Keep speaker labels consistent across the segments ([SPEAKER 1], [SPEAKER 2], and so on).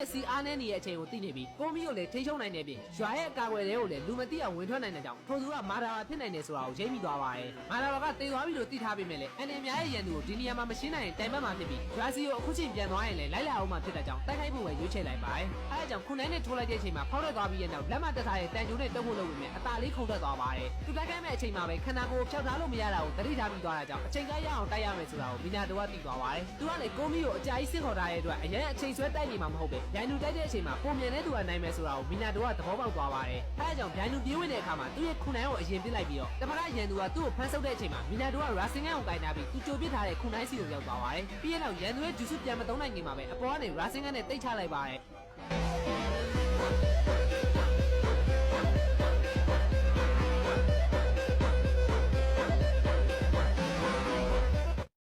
[SPEAKER 1] စီအားနည်းနေတဲ့အချိန်ကိုသိနေပြီးကိုမီကိုလည်းထိချုံနိုင်နေပြီရွာရဲ့အကာအကွယ်တွေကိုလည်းလူမသိအောင်ဝင်ထွက်နိုင်တဲ့ကြောင့်ထိုသူကမာတာဖြစ်နိုင်တယ်ဆိုတာကိုရိပ်မိသွားပါတယ်မာတာကတေသွားပြီလို့သိထားပေမဲ့လည်းအန်အများရဲ့ရန်သူကိုဒီနေရာမှာမရှင်းနိုင်ရင်တိုင်ပတ်မှာဖြစ်ပြီးရွာစီကိုအခုချိန်ပြန်သွားရင်လည်းလိုက်လာအောင်မှဖြစ်တဲ့ကြောင့်တိုက်ခိုက်ဖို့ပဲရွေးချယ်လိုက်ပါတယ်အဲအကြောင်းခုနိုင်နဲ့ထိုးလိုက်တဲ့အချိန်မှာဖောက်ထွက်သွားပြီးရဲ့နောက်လက်မတက်ထားတဲ့တန်ကျိုးနဲ့တုပ်ဖို့လုပ်ပြီးမြဲအသာလေးခုန်ထွက်သွားပါတယ်သူတိုက်ခိုက်မဲ့အချိန်မှာပဲခန္ဓာကိုယ်ဖျောက်ထားလို့မရတာကိုတတိထားပြီးသွားတာကြောင့်အချိန်ကရအောင်တိုက်ရမယ်ဆိုတာကိုမီနာတိုကသိသွားပါတယ်သူကလည်းကိုမီကိုအကြာကြီးစင့်ခေါ်ထားတဲ့အတွက်အရင်အချိန်ဆွဲတိုက်နေမှာမဟုတ်ပဲရန်သူတိုက်တဲ့အချိန်မှာပုံမြန်တဲ့သူကနိုင်မယ်ဆိုတာကိုမီနာတိုကသဘောပေါက်သွားပါတယ်အဲအကြောင်းဗျိုင်းလူပြေးဝင်တဲ့အခါမှာသူ့ရဲ့ခုနိုင်ကိုအရင်ပစ်လိုက်ပြီးတော့တမရရန်သူကသူ့ကိုဖမ်းဆုပ်တဲ့အချိန်မှာမီနာတိုကရာစင်ကန်ကိုကိုင်ထားပြီးသူကြိုပစ်ထားတဲ့ခုနိုင်စီကိုရောက်သွားပါတယ်ပြီးရင်တော့ရန်သူရဲ့ဂျူစုပြန်မသုံးနိုင်ခင်မှာပဲအပေါ်ကနေရာစင်ကန်နဲ့တိတ်ချလိုက်ပါတယ်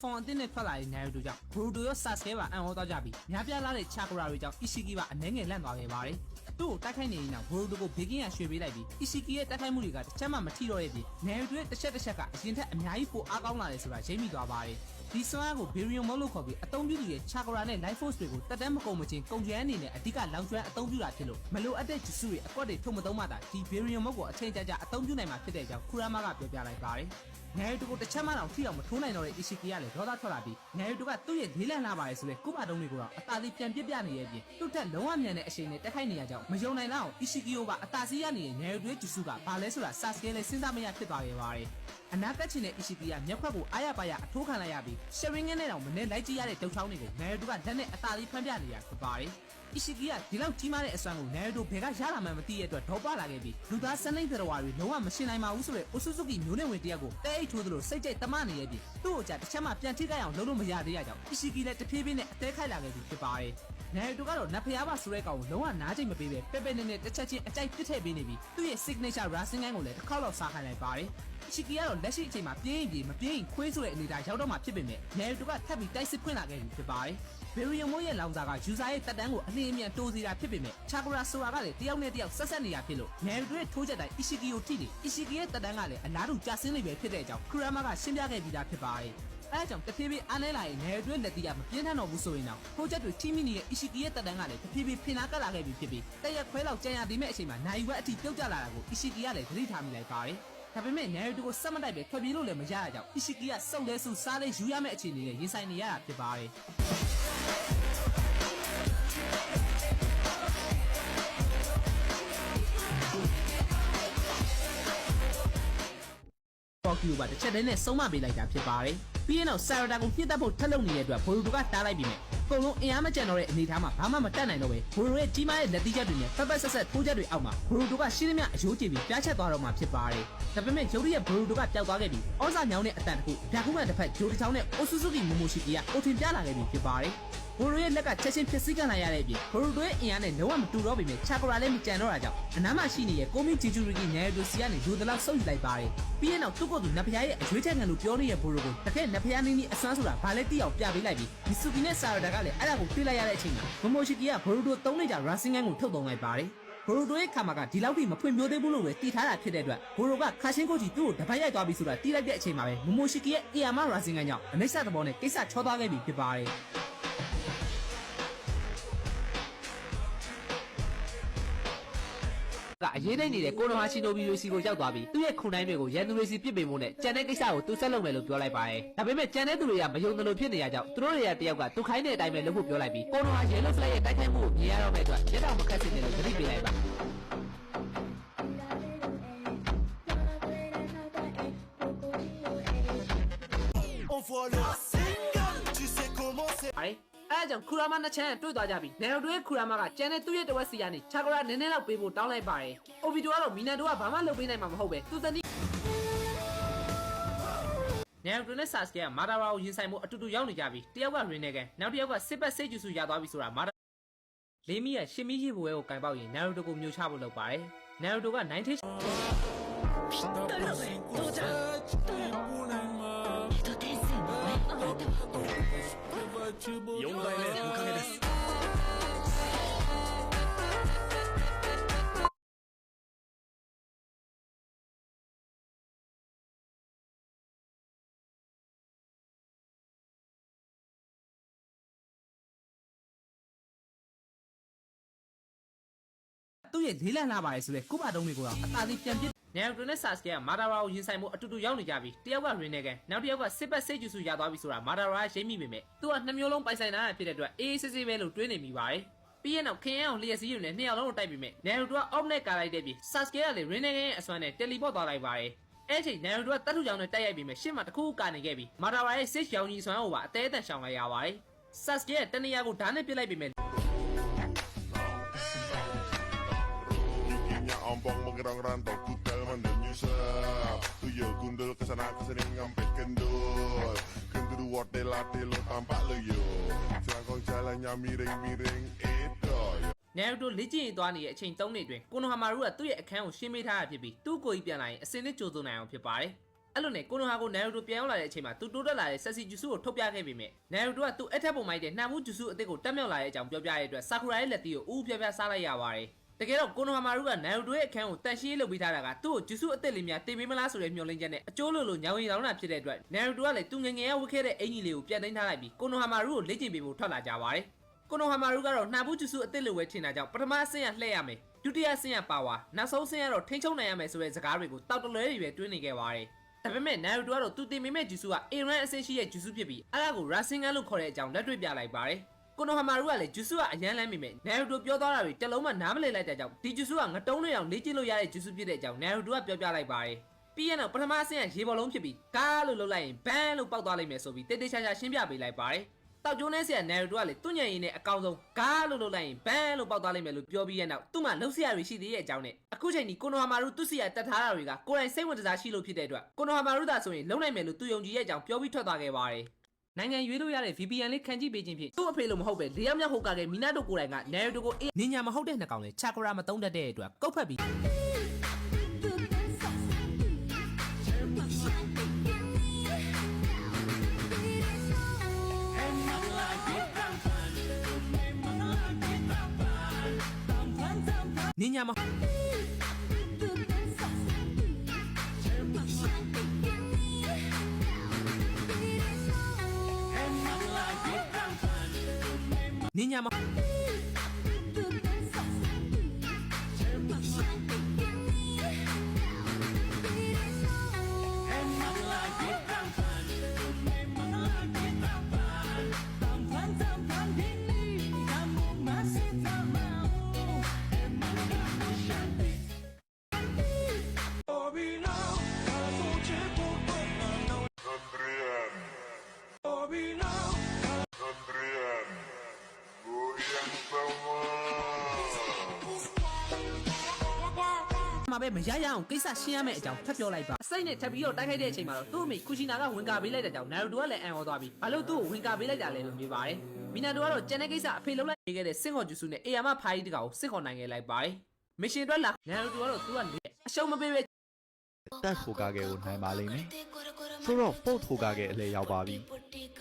[SPEAKER 1] ဖုန်အတင်းနဲ့ထွက်လာတဲ့နိုင်ရူတို့ကြောင့်ဘရူတိုရောဆာစကဲပါအံ့ဩသွားကြပြီးများပြားလာတဲ့ချာကရာတွေကြောင့်အီရှီကီပါအနှဲငယ်လန့်သွားခဲ့ပါတယ်။သူ့ကိုတိုက်ခိုက်နေရင်တော့ဘရူတိုကိုဘေကင်းရရွှေ့ပေးလိုက်ပြီးအီရှီကီရဲ့တိုက်ခိုက်မှုတွေကတစ်ချက်မှမထိတော့တဲ့ပြင်နိုင်ရူတို့ရဲ့တစ်ချက်ကအရင်ထက်အများကြီးပိုအားကောင်းလာတယ်ဆိုတာရိပ်မိသွားပါတယ်။ဒီဆွမ်းအားကိုဘီရီယွန်မောလို့ခေါ်ပြီးအသုံးပြုသူရဲ့ချာကရာနဲ့ life force တွေကိုတက်တန်းမကုန်မချင်းကုန်ကျွမ်းအနေနဲ့အဓိကလောင်ကျွမ်းအသုံးပြုတာဖြစ်လို့မလိုအပ်တဲ့ဂျူစုတွေအကွက်တွေထုတ်မသုံးမှသာဒီဘီရီယွန်မောကိုအချိန်ကြာအသုံးပြုနိုင်မှာဖြစ်တဲ့ကြောင်းခူရာမာကပြောပြလိုက်ပါတယ်။နိုင်ရီတိုကိုတစ်ချက်မှတော့ထိအောင်မထိုးနိုင်တော့တဲ့အီရှီကီကလည်းဒေါသထွက်လာပြီးနိုင်ရီတိုကသူ့ရဲ့လေးလံလာပါတယ်ဆိုတဲ့ကုပါတုံးတွေကိုတော့အသာစီးပြန်ပြနေရဲ့ပြင်သူ့ထက်လုံးဝမြန်တဲ့အချိန်နဲ့တက်ခိုက်နေရကြောင်းမယုံနိုင်လောက်အီရှီကီကိုပါအသာစီးရနေတဲ့နိုင်ရီတိုရဲ့ဂျူစုကဘာလဲဆိုတာဆာစကဲလည်းစဉ်းစားမရဖြစ်သွားခဲ့ပါတယ်အနာကတ်ချင်တဲ့အီရှီကီကမျက်ခွက်ကိုအားရပါရအထိုးခံလိုက်ရပြီးရှရင်းငင်းနဲ့တောင်မနဲ့လိုက်ကြည့်ရတဲ့ဒုတ်ချောင်းတွေကိုနိုင်ရီတိုကလက်နဲ့အသာစီးဖမ်းပြနေရဖြစ်ပါတယ်အီရှီကီကဒီလောက်ကြီးမားတဲ့အစွမ်းကိုနိုင်ရီတိုဘယ်ကရလာမှန်းမသိတဲ့အတွက်ဒေါပလာခဲ့ပြီးလူသားစနိမ့်တော်ဝါတွေလုံးဝမရှင်းနိုင်ပါဘူးဆိုတဲ့အိုဆူဇူကီမျိုးနဲ့ဝင်တယောက်ကိုတဲအိတ်ထိုးသလိုစိတ်ကြိုက်တမနေရဲ့ပြီးသူ့ကိုကြာတစ်ချက်မှပြန်ထိခိုက်အောင်လုပ်လို့မရသေးရကြောင်းအီရှီကီလည်းတဖြည်းဖြည်းနဲ့အသေးခိုက်လာခဲ့ပြီဖြစ်ပါတယ်နိုင်ရီတိုကတော့နတ်ဖျားပါဆိုတဲ့ကောင်ကိုလုံးဝနားကျိတ်မပေးပဲပဲပဲနဲ့တစ်ချက်ချင်းအကြိုက်ပစ်ထည့်ပေးနေပြီးသူ့ရဲ့ signature racing gun ကိုလည်းတစ်ခေါက်လောက်စားခိုင်းလိုက်ပါတယ်အီရှီကီကတော့လက်ရှိအချိန်မှာပြေးရင်ပြေးမပြေးရင်ခွေးဆိုတဲ့အနေအထားရောက်တော့မှဖြစ်ပေမဲ့နိုင်ရီတိုကထပ်ပြီးတိုက်စစ်ဖွင့်လာခဲ့ပြီဖြစ်ပါတယ်ဘီရီယွန်မိုးရဲ့လောင်စာကယူဇာရဲ့တက်တန်းကိုအလင်းအမြန်တိုးစီတာဖြစ်ပေမဲ့ချာကရာဆိုတာကလည်းတယောက်နဲ့တယောက်ဆက်ဆက်နေတာဖြစ်လို့နိုင်ရီတိုရဲ့ထိုးချက်တိုင်းအီရှီကီကိုထိနေအီရှီကီရဲ့တက်တန်းကလည်းအလားတူကျဆင်းနေပဲဖြစ်တဲ့အကြောင်းခရမာကရှင်းပြခဲ့ပြီးသားဖြစ်ပါတယ်အဲအကြောင်းတဖြည်းဖြည်းအားနည်းလာရင်နိုင်ရီတိုရဲ့လက်တီးကမပြင်းထန်တော့ဘူးဆိုရင်တော့ထိုးချက်တွေထိမိနေတဲ့အီရှီကီရဲ့တက်တန်းကလည်းတဖြည်းဖြည်းဖင်နာကပ်လာခဲ့ပြီဖြစ်ပြီးတရက်ခွဲလောက်ကြံရသေးမဲ့အချိန်မှာနိုင်ဝက်အထိပြုတ်ကျလာတာကိုအီရှီကီကလည်းသတိထားမိလိုက်ပါတယ်ဒါပေမဲ့နိုင်ရီတိုကိုစက်မတိုက်ပဲထွက်ပြေးလို့လည်းမရရကြောင်းအီရှီကီကစုပ်လဲစုစားလဲယူရမယ့်အခြေအနေနဲ့ရင်ဆိုင်နေရတာဖြစ်ပါတယ်ပေါ်ကီယိုပါတစ်ချက်တည်းနဲ့ဆုံးမပေးလိုက်တာဖြစ်ပါတယ်။ပြီးရင်တော့ဆာရတာကိုပြစ်တတ်ဖို့ထက်လုံနေတဲ့အတွက်ဘိုလူတိုကတားလိုက်ပြီးမြဲအကုန်လုံးအင်အားမကျန်တော့တဲ့အနေအထားမှာဘာမှမတတ်နိုင်တော့ပဲဘိုလူရဲ့ကြီးမားတဲ့လက်တီးချက်တွေနဲ့ဖက်ဖက်ဆက်ဆက်ထိုးချက်တွေအောက်မှာဘိုလူတိုကရှင်းသမျှအယိုးကျပြီးပြားချက်သွားတော့မှဖြစ်ပါတယ်။ဒါပေမဲ့ရုပ်ရည်ဘိုလူတိုကပျောက်သွားခဲ့ပြီးဩဇာညောင်းတဲ့အတန်တခုဗျာခုမှတစ်ဖက်ဂျိုတစ်ချောင်းနဲ့အိုဆူဇူကီမိုမိုရှိကီကအိုထင်ပြလာခဲ့ပြီးဖြစ်ပါတယ်။ဘိုလူရဲ့လက်ကချက်ချင်းဖြစ်စည်းခံလိုက်ရတဲ့အပြင်ဘိုလူတိုရဲ့အင်အားနဲ့လုံးဝမတူတော့ပေမဲ့ချာကရာလည်းမကြံတော့တာကြောင့်အနားမှာရှိနေတဲ့ကိုမီဂျီဂျူရီကီနယ်ရီတိုစီကနေလူတလောက်ဆုပ်ယူလိုက်ပါတယ်။ပြီးရင်တော့သူ့ကိုယ်သူနတ်ဖျားရဲ့အရွေးချက်ခံလို့ပြောနေတဲ့ဘိုလူကိုတကယ်နတ်ဖျားနီးနီးအစွမ်းဆိုတာဘာလဲတိအောင်ပြပေးလိုက်ပြီးမီဆူကီနဲ့ဆာရတာကလည်းအဲ့ဒါကိုတွေးလိုက်ရတဲ့အချိန်မှာမိုမိုရှိကီကဘိုလူတို3နှစ်ကြာရာစင်ကန်ကိုထုတ်သုံးလိုက်ပါတယ်ဘိုရိုတိုရဲ့ခါမှာကဒီလောက်ထိမဖွင့်ပြသေးဘူးလို့ပဲတည်ထားတာဖြစ်တဲ့အတွက်ဘိုရိုကခါရှင်းကိုကြီးသူ့ကိုတပတ်ရိုက်သွားပြီဆိုတာတီးလိုက်တဲ့အချိန်မှာပဲမိုမိုရှိကီရဲ့အီယာမရာစင်ကန်ကြောင့်အနိစ္စသဘောနဲ့ကိစ္စချောသွားခဲ့ပြီဖြစ်ပါတယ်ကအရေးနိုင်နေတဲ့ကိုနိုဟာရှီနိုဘီရီစီကိုရောက်သွားပြီးသူ့ရဲ့ခုနိုင်တွေကိုရန်သူတွေစီပစ်ပင်ဖို့နဲ့ကြံတဲ့ကိစ္စကိုသူဆက်လုပ်မယ်လို့ပြောလိုက်ပါတယ်။ဒါပေမဲ့ကြံတဲ့သူတွေကမယုံသလိုဖြစ်နေရကြောင်းသူတို့တွေကတယောက်ကသူခိုင်းတဲ့အတိုင်းပဲလုပ်ဖို့ပြောလိုက်ပြီးကိုနိုဟာရဲလွတ်ဖလိုက်ရဲ့တိုက်ခိုက်မှုကိုမြင်ရတော့မဲ့အတွက်ရက်တော်မခက်စင်တယ်လို့သတိပေးလိုက်ပါအဲကြောင့်ခူရာမနှစ်ချမ်းတွေ့သွားကြပြီနယ်တို့ရဲ့ခူရာမကကျန်တဲ့သူ့ရဲ့တဝက်စီကနေချာကရာနည်းနည်းလောက်ပေးဖို့တောင်းလိုက်ပါတယ်။အိုဗီတိုကတော့မီနန်တိုကဘာမှလုပ်ပေးနိုင်မှာမဟုတ်ပဲသူသတိနယ်တို့နဲ့ဆာစကဲကမာတာရာကိုရင်ဆိုင်မှုအတူတူရောက်နေကြပြီတယောက်ကရင်းနေကန်နောက်တစ်ယောက်ကစစ်ပတ်စိတ်ကျူစုရသွားပြီဆိုတာမာတာလေးမီးကရှင်းမီးရေပွဲကိုကင်ပေါက်ရင်နယ်တို့ကိုမျိုးချဖို့လုပ်ပါတယ်နယ်တို့က904代目おかげですသူ့ရဲ့လေးလံလာပါတယ်ဆိုတဲ့ကုပါတုံးတွေကိုတော့အသာလေးပြန်ပြစ်နေရိုတိုနဲ့ဆာစကဲကမာတာရာကိုရင်ဆိုင်မှုအတူတူရောက်နေကြပြီတယောက်ကရင်းနေကန်နောက်တစ်ယောက်ကစစ်ပတ်စိတ်ကျူစုရသွားပြီဆိုတာမာတာရာရိမ့်မိပေမဲ့သူကနှစ်မျိုးလုံးပိုင်ဆိုင်တာဖြစ်တဲ့အတွက်အေးစစ်စစ်ပဲလို့တွေးနေမိပါတယ်ပြီးရင်တော့ခင်ရအောင်လျှက်စီးယူနဲ့နှစ်ယောက်လုံးကိုတိုက်ပြီးမဲ့နေရိုတိုကအော့နဲ့ကာလိုက်တဲ့ပြီးဆာစကဲကလည်းရင်းနေကန်ရဲ့အစွမ်းနဲ့တယ်လီပေါ့သွားလိုက်ပါတယ်အဲ့ချိန်နေရိုတိုကတတ်ထုကြောင်နဲ့တိုက်ရိုက်ပြီးမဲ့ရှစ်မှာတစ်ခုကနေခဲ့ပြီးမာတာရာရဲ့စစ်ရောင်ကြီးစွမ်းကိုပါအသေးအတန်ရှောင်လိုက်ရပါတယ်ဆာစကဲကတနေရာကိုဓာတ်နဲ့ပစ်လိုက်ပြီးမဲ့
[SPEAKER 2] Ompong menggerang rantau kutel menyusap Tuyo gundul kesana kesini ngampet kendul Kendul wadel ladel lo tampak lo yo Selangkong jalannya miring-miring itu
[SPEAKER 1] နေရိုတိုလေ့ကျင့်ရေးသွားနေတဲ့အချိန်3နှစ်အတွင်းကိုနိုဟာမာရူကသူ့ရဲ့အခန်းကိုရှင်းပေးထားတာဖြစ်ပြီးသူ့ကိုယ်ကြီးပြန်လာရင်အစင်းနဲ့ကြိုးစုံနိုင်အောင်ဖြစ်ပါတယ်။အဲ့လိုနဲ့ကိုနိုဟာကိုနေရိုတိုပြန်ရောက်လာတဲ့အချိန်မှာသူတိုးတက်လာတဲ့ဆက်စီဂျူစုကိုထုတ်ပြခဲ့ပေမဲ့နေရိုတိုကသူ့အထက်ပုံမိုက်တဲ့နှာမှုဂျူစုအသစ်ကိုတက်မြောက်လာတဲ့အကြောင်းပြောပြရတဲ့အတွက်ဆာကူရာရဲ့လက်သီးကိုဦးပြပြစားလိုက်ရပါတယ်။တကယ်တော့ကိုနိုဟာမာရူကနေရိုတိုရဲ့အခန်းကိုတန်ရှင်းလုပ်ပေးထားတာကသူ့ကိုဂျူစုအသစ်လေးများတင်ပေးမလားဆိုတဲ့မျှော်လင့်ချက်နဲ့အကျိုးလိုညောင်ရင်လောင်းတာဖြစ်တဲ့အတွက်နေရိုတိုကလည်းသူငငယ်ရဝတ်ခဲ့တဲ့အင်ကြီးလေးကိုပြန်သိမ်းထားလိုက်ပြီးကိုနိုဟာမာရူကိုလေ့ကျင့်ပေးဖို့ထွက်လာကြပါတယ်။ကိုနိုဟာမာရူကတော့နှာဘူးဂျူစုအသစ်လိုပဲထင်တာကြောင့်ပထမအဆင့်ကလှည့်ရမယ်ဒုတိယအဆင့်ကပါဝါနောက်ဆုံးအဆင့်ကတော့ထိန်းချုပ်နိုင်ရမယ်ဆိုတဲ့စကားတွေကိုတောက်တလွဲတွေပဲတွင်းနေခဲ့ပါတယ်။ဒါပေမဲ့နေရိုတိုကတော့သူတင်ပေးမဲ့ဂျူစုကအေရန်အဆင့်ရှိတဲ့ဂျူစုဖြစ်ပြီးအဲ့ဒါကိုရာဆင်ဂန်လို့ခေါ်တဲ့အကြောင်းလက်တွေ့ပြလိုက်ပါတယ်။ကိုနိုဟာမာရူကလည်းဂျူစုကအရန်လမ်းမိမဲ့နေရိုတိုပြောသွားတာတွေတလုံးမှနားမလည်လိုက်တဲ့ကြောင့်ဒီဂျူစုကငတုံးလေးအောင်လေ့ကျင့်လို့ရတဲ့ဂျူစုဖြစ်တဲ့အကြောင်းနေရိုတိုကပြောပြလိုက်ပါတယ်။ပြီးရင်တော့ပထမအဆင့်ကရေဘော်လုံးဖြစ်ပြီးကားလို့လုပ်လိုက်ရင်ဘန်းလို့ပောက်သွားလိမ့်မယ်ဆိုပြီးတိတ်တိတ်ချာချာရှင်းပြပေးလိုက်ပါတယ်။တောက်ကျိုးနဲ့ဆရာနေရိုတိုကလည်းသူ့ညံရည်နဲ့အကောင်ဆုံးကားလို့လုပ်လိုက်ရင်ဘန်းလို့ပောက်သွားလိမ့်မယ်လို့ပြောပြီးတဲ့နောက်သူ့မှာလှုပ်ရှားရရှိသေးတဲ့အကြောင်းနဲ့အခုချိန်ဒီကိုနိုဟာမာရူသူ့စီကတတ်ထားတာတွေကကိုယ်တိုင်စိတ်ဝင်စားရှိလို့ဖြစ်တဲ့အတွက်ကိုနိုဟာမာရူသာဆိုရင်လုံနိုင်မယ်လို့သူယုံကြည်ရဲ့အကြောင်းပြောပြီးထွက်သွားခဲ့ပါတယ်။နိုင်ငံရွေးလို့ရတဲ့ VPN လေးခံကြည့်ပေးခြင်းဖြင့်သူ့အဖေလို့မဟုတ်ပဲ၄ယောက်မြောက်ဟိုကာကမီနာတိုကိုယ်တိုင်ကနေရိုတိုကိုနင်ညာမဟုတ်တဲ့နှစ်ကောင်လေချာကရာမသုံးတတ်တဲ့အတွက်ကုတ်ဖက်ပြီးနင်ညာမနင်ညာမမှာပဲမရရအောင်ကိစ္စရှင်းရမယ့်အကြောင်းထပ်ပြောလိုက်ပါအစိမ့်နဲ့ထပ်ပြီးတော့တိုက်ခိုက်တဲ့အချိန်မှာတော့သူ့အမေကူချီနာကဝင်ကာပေးလိုက်တဲ့ကြောင့်နာရိုတိုကလည်းအံ့ဩသွားပြီးဘာလို့သူ့ကိုဝင်ကာပေးလိုက်တာလဲလို့မေးပါတယ်မီနာတိုကတော့ကျန်တဲ့ကိစ္စအဖေလုံးလိုက်ခဲ့တဲ့စစ်ခေါ်ဂျူစုနဲ့အေယာမဖိုင်တကောင်ကိုစစ်ခေါ်နိုင်ခဲ့လိုက်ပါတယ်မရှင်အတွက်လာနာရိုတိုကတော့သူကအရှုံးမပေးပဲ
[SPEAKER 3] တက်ထိုကားခဲ့ကိုနိုင်ပါလိမ့်မယ်ဆိုတော့ fourth ထိုကားခဲ့အလဲရောက်ပါပြီ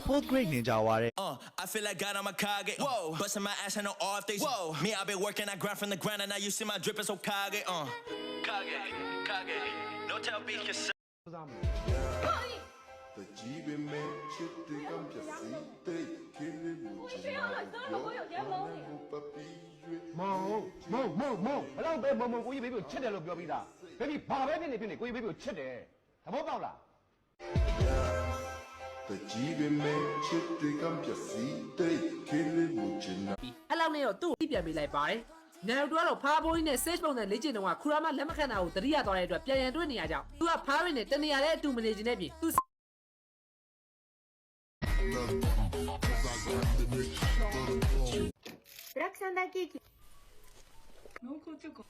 [SPEAKER 3] fourth grade ninja ဝါတဲ့
[SPEAKER 4] I feel like God on my kage. Whoa, busting my ass and no off days. Whoa, me I've been working, I grind from the ground, and now you see my drip is so kage. Kage. No tell me kiss.
[SPEAKER 2] The Jeep in me, chip the gum just see they kill it.
[SPEAKER 5] မောင်ဘယ်တော့ပဲမုံကိုကြီးဘေးကိုချစ်တယ်လို့ပြောပြီးသားဘေဘီဘာပဲဖြစ်နေကိုကြီးဘေးကိုချစ်တယ်သဘောပေါက်လား
[SPEAKER 2] The Jeep in me, chip the gum just see they kill it.
[SPEAKER 1] အဲ့လောက်နဲ့တော့သူ့ကိုပြန်ပေးလိုက်ပါတယ်နေရိုတိုကတော့ဖားဘိုးကြီးနဲ့ sage ပုံစံလေ့ကျင့်တော့ခူရာမလက်မခံတာကိုတတိယသွားတဲ့အတွက်ပြန်ရန်တွေ့နေရကြောင်းသူကဖားရင်းနဲ့တနေရာနဲ့အတူမနေခြင်းနဲ့ပြင်သူ
[SPEAKER 6] Roxana Kiki.
[SPEAKER 7] 濃厚チョコ。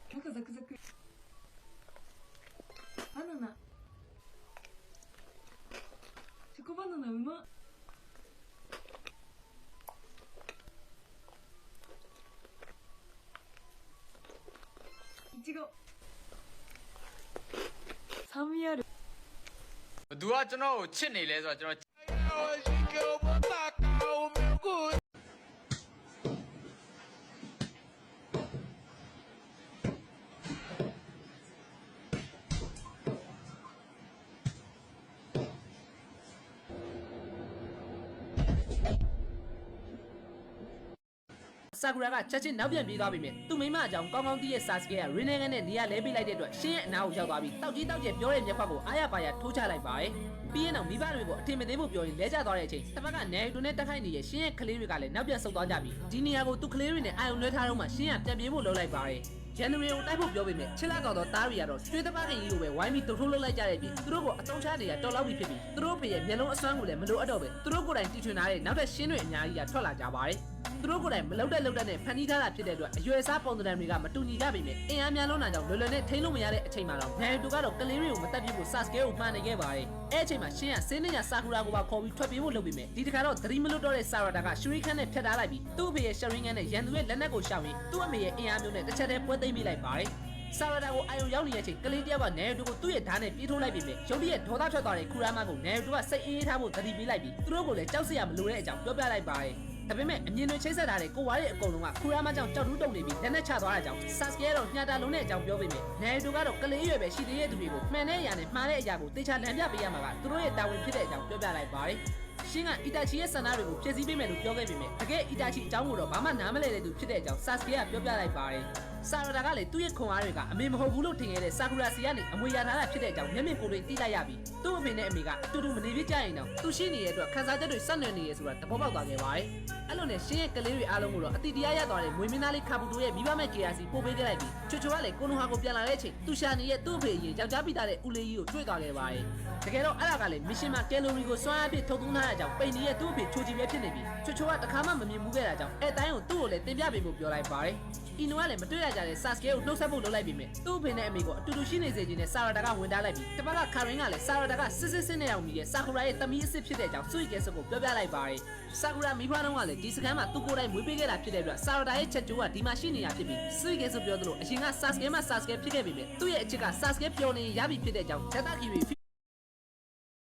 [SPEAKER 7] 中ザクザク。バナナ。チョコバナナうまっ。いちご。酸味ある。
[SPEAKER 8] သူကကျွန်တော်ကိုချစ်နေလဲဆိုတော့ကျွန်တော်
[SPEAKER 1] ဆာကူရာကချက်ချင်းနောက်ပြန်ပြေးသွားပြီမြဲသူ့မိမအကြောင်းကောင်းကောင်းသိရဲ့ဆာစကေကရင်းနေကနေနေရာလဲပေးလိုက်တဲ့အတွက်ရှင်းရဲ့အနာကိုရောက်သွားပြီးတောက်ကြီးတောက်ကျပြောတဲ့မျက်ခွက်ကိုအားရပါရထိုးချလိုက်ပါတယ်ပြီးရင်တော့မိဘတွေကိုအထင်မသေးဖို့ပြောရင်လဲကျသွားတဲ့အချိန်တစ်ဖက်ကနေတူနဲ့တက်ခိုက်နေတဲ့ရှင်းရဲ့ကလေးတွေကလည်းနောက်ပြန်ဆုတ်သွားကြပြီဒီနေရာကိုသူ့ကလေးတွေနဲ့အာယုံလွှဲထားတော့မှရှင်းရပြန်ပြေးဖို့လုပ်လိုက်ပါတယ်ဂျန်နရီကိုတိုက်ဖို့ပြောပေမဲ့ချစ်လာတော့တားရီကတော့ကျွေးတပတ်ခင်ကြီးကိုပဲဝိုင်းပြီးတုံထိုးလုပ်လိုက်ကြတဲ့ပြင်သူတို့ကအတုံးချနေတာတော်လောက်ပြီဖြစ်ပြီးသူတို့ဖေရဲ့မျက်လုံးအစွမ်းကိုလည်းမလိုအပ်တော့ပဲသူတို့ကိုယ်တိုင်တီထွင်ထားတဲ့နောက်ထပ်ရှင်းတွေအများကြီးကထွက်လာကြပါတယ်သူတို့ကိုယ်တိုင်မလောက်တဲ့လောက်တဲ့နဲ့ဖန်တီးထားတာဖြစ်တဲ့အတွက်အရွယ်စားပုံစံတွေကမတူညီကြပေမဲ့အင်အားများလုံးတာကြောင့်လွယ်လွယ်နဲ့ထိန်းလို့မရတဲ့အချိန်မှာတော့နိုင်တူကတော့ကလေးတွေကိုမတက်ပြဖို့ Sasuke ကိုမှန်နေခဲ့ပါတယ်အဲ့အချိန်မှာရှင်းကစင်းနေညာ Sakura ကိုပါခေါ်ပြီးထွက်ပြေးဖို့လုပ်ပြီးမြဲဒီတခါတော့သတိမလွတ်တော့တဲ့ Sarada က Shuriken နဲ့ဖျက်ထားလိုက်ပြီးသူ့အဖေရဲ့ Sharingan နဲ့ရန်သူရဲ့လက်နက်ကိုရှောင်ပြီးသူ့အမေရဲ့အင်အားမျိုးနဲ့တစ်ချက်တည်းပွဲသိမ်းပေးလိုက်ပါတယ်ဆာရဒါကိုအာယုံရောက်နေတဲ့အချိန်ကလေးတယောက်ကနေတူကိုသူ့ရဲ့ဓာတ်နဲ့ပြေးထိုးလိုက်ပြီးမြဲရုပ်တရက်ဒေါသထွက်သွားတဲ့ခူရာမကိုနေတူကစိတ်အေးထားဖို့သတိပေးလိုက်ပြီးသူတို့ကိုလည်းကြောက်စရာမလိုတဲ့အကြောင်းပြောပြလိုက်ပါတယ်ဒါပေမဲ့အမြင်တွေချိတ်ဆက်ထားတဲ့ကိုဝါရဲ့အကုန်လုံးကခူရာမကြောင့်ကြောက်တူးတုံနေပြီးလက်နဲ့ချသွားတဲ့အကြောင်းဆာစကေကတော့ညှတာလုံးတဲ့အကြောင်းပြောပေမဲ့နေတူကတော့ကလေးရွယ်ပဲရှိသေးတဲ့သူတွေကိုမှန်တဲ့အရာနဲ့မှားတဲ့အရာကိုတေချာလမ်းပြပေးရမှာကသူတို့ရဲ့တာဝန်ဖြစ်တဲ့အကြောင်းပြောပြလိုက်ပါတယ်ရှင်းကအီတာချီရဲ့ဆန္ဒတွေကိုဖြည့်ဆည်းပေးမယ်လို့ပြောခဲ့ပေမဲ့တကယ်အီတာချီအကြောင်းကိုတော့ဘာမှနားမလည်တဲ့သူဖြစ်တဲ့အကြောင်းဆာစကေကပြောပြလိုက်ပါတယ်ဆာရဒါကလည်းသူ့ရဲ့ခွန်အားတွေကအမေမဟုတ်ဘူးလို့ထင်ခဲ့တဲ့ဆာကူရာစီကနေအမွေရထားတာဖြစ်တဲ့အကြောင်းမျက်မြင်ကိုယ်တွေသိလိုက်ရပြီးသူ့အဖေနဲ့အမေကအတူတူမနေပြကြရင်တော့သူရှိနေတဲ့အတွက်ခန်းစားချက်တွေဆက်နွယ်နေရဆိုတာသဘောပေါက်သွားခဲ့ပါတယ်အဲ့လိုနဲ့ရှင်းရဲ့ကလေးတွေအားလုံးကိုတော့အတိတရားရသွားတဲ့မွေမင်းသားလေးခါပူတိုရဲ့မိဘမဲ့ KRC ပို့ပေးခဲ့လိုက်ပြီးချွတ်ချွတ်ကလည်းကိုနိုဟာကိုပြန်လာတဲ့အချိန်သူရှာနေရဲ့သူ့အဖေရင်ယောက်ျားပိသားတဲ့ဦးလေးကြီးကိုတွေ့သွားခဲ့ပါတယ်တကယ်တော့အဲ့ဒါကလည်းမစ်ရှင်မှာကယ်လိုရီကိုစွမ်းအားဖြင့်ထုတ်သုံးထားတဲ့အကြောင်းပိန်နီရဲ့သူ့အဖေချိုချီပဲဖြစ်နေပြီးချွတ်ချွတ်ကတခါမှမမြင်ဘူးခဲ့တာကြောင့်အဲ့တိုင်းကိုသူ့ကိုလည်းတင်ပြပေးဖို့ပြောလိုက်ပါတယ်အီနိုကလည်းမတွေ့ရကြတဲ့ Sasuke ကိုနှုတ်ဆက်ဖို့လုပ်လိုက်ပြီးမြဲသူ့အဖေနဲ့အမေကိုအတူတူရှိနေစေခြင်းနဲ့ Sarada ကဝင်တားလိုက်ပြီးတစ်ပတ်က Karin ကလည်း Sarada ကစစ်စစ်နဲ့အောင်ပြီးရဲ့ Sakura ရဲ့သမီးအစ်စ်ဖြစ်တဲ့အကြောင်း Suike စကိုပြောပြလိုက်ပါတယ် Sakura မိဘတော်ကလည်းဒီစကန်မှာသူ့ကိုယ်တိုင်မွေးပေးခဲ့တာဖြစ်တဲ့အတွက် Sarada ရဲ့ချက်ကျိုးကဒီမှာရှိနေတာဖြစ်ပြီး Suike စပြောသလိုအရင်က Sasuke မှာ Sasuke ဖြစ်ခဲ့ပြီးမြဲသူ့ရဲ့အချစ်က Sasuke ပျော်နေရပြီဖြစ်တဲ့အကြောင်း Chataki